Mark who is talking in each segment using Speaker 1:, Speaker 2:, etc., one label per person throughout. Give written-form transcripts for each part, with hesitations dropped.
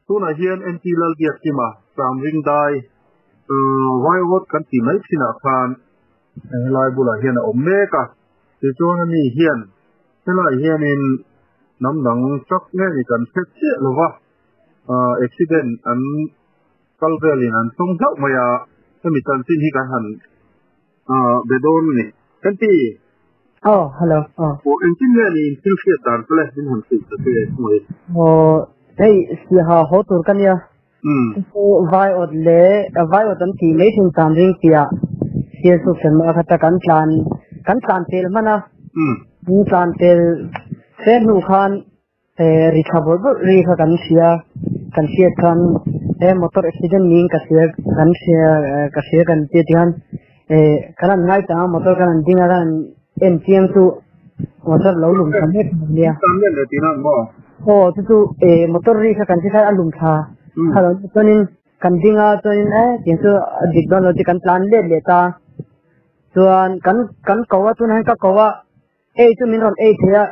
Speaker 1: tu na hian anti lal giat kima sam ring dai vai vot kan ti mai thina khan lai bula hian a om meka ti chuan ani hian helai hian in nam dang chak nge ni kan phet che lova accident an kalvelin an song thau maya mi tan tin hi kan han bedon ni kan ti
Speaker 2: hello
Speaker 1: engineer ni til fiat dan ple din han ti te moi
Speaker 2: hey si ha ho tur kan ya vai od an ti mai thing tam ring tia sia su sen ma khata kan plan tel mana plan tel se nu khan recover ri kha kan sia kan motor accident ning ka sia kan ti tian kana ngai ta motor kan ding ara MTM tu motor lo lum tham net nia
Speaker 1: samne le tinan mo
Speaker 2: tu motor ri kha kan sia alum tha halo tonin kan dinga tonin tin su digdon lo ti kan plan le ta chuan kan kowa tu nan ka kowa tu min ron thea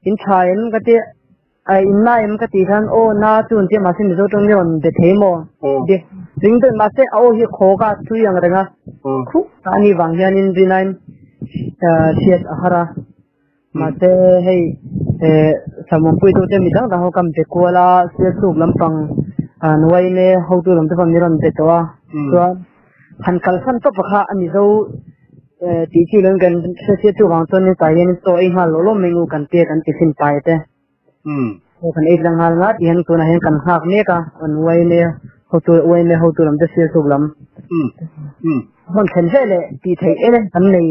Speaker 2: in thain ka ti in na em ka ti khan na chun ti ma sin zo tong yon de themo de ring de ma se hi kho ka tu yang renga khu ani wang hian in rinain siat ahara ma se hei samon pui tu te mi dang da ho kam te kola se su lampang anwai ne ho tu lam te fam ni ron te to chuan han kal san to pakha ani zo ti chi leng kan se tu wang ton ni tai ni to ai ha lo mengu kan ti sin pai te kan ek lang hal nga tihan tu na hen kan hak ne ka anwai ne ho tu lam te se su lam mon khen le ti thei ele kan nei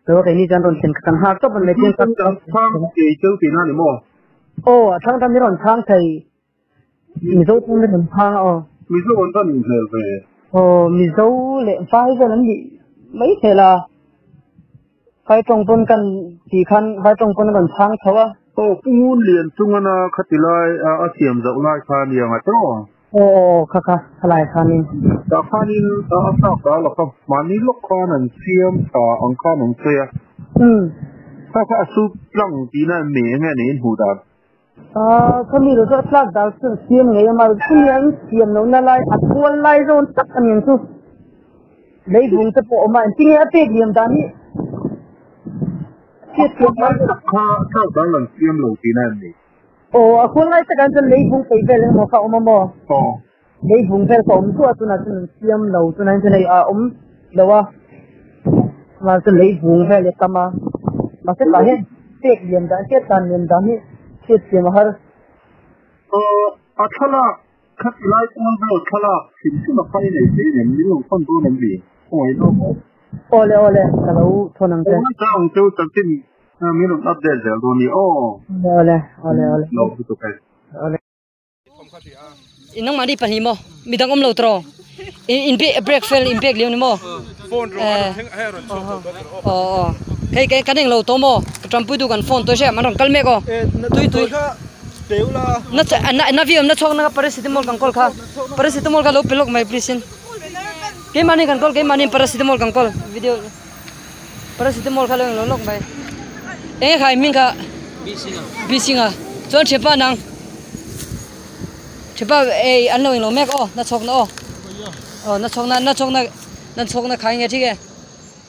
Speaker 2: to cái ni jan ron chen kan hak to ban le tin kan
Speaker 1: thang ke cheu ti na ni mo
Speaker 2: thang tam ni ron thang thei mi zo tu ni ron thang
Speaker 1: mi zo on tan zel ve
Speaker 2: mi zo le fai zo nan ni mấy thế là phải trồng bồn cần chỉ khăn phải trồng bồn cần thang thua
Speaker 1: kun liền chung ana khatilai a siam zo lai khan yang a to
Speaker 2: kha lai khanin
Speaker 1: ta khanin ta ka la ka mani lok khan an siam ta ang khan ang sia ta su lang ti na me nge ni hu da
Speaker 2: ko mi ro so tlak dal su siam nge ma siam no na lai a kual lai zon tak anin su lấy vùng tập bộ mà chính là tết điểm ta ní
Speaker 1: tết điểm ta sao cả lần tiêm đầu tiên này
Speaker 2: khuôn lại tất cả dân lấy vùng tây về lên một khẩu mà lấy vùng về khẩu mình thua tôi là tôi tiêm đầu tôi nói thế này đầu mà tôi lấy vùng về để tâm mà cái là hết tết điểm ta tết tan điểm ta ní tết điểm mà hết
Speaker 1: chala khát lại cũng không chala xin mà phải này thế này những người con tôi làm gì
Speaker 2: ole kalau thonang te
Speaker 1: tang tu takin minum update zel doni
Speaker 2: ole
Speaker 1: no tu kai
Speaker 2: ole inang mari pani mo midang lo tro in break fail impact liu ni mo
Speaker 3: phone ro
Speaker 2: kai kaneng lo to mo trampu du kan phone to she man kal me ko tui
Speaker 3: teula
Speaker 2: na viam na chong na paracetamol kan kol kha paracetamol ka lo pelok mai plisin ke mani kan kol paracetamol kan kol video paracetamol ka lo lok mai khai min ka bisinga chon chepa nang chepa an lo mek na chok na na chok na khai nge thik e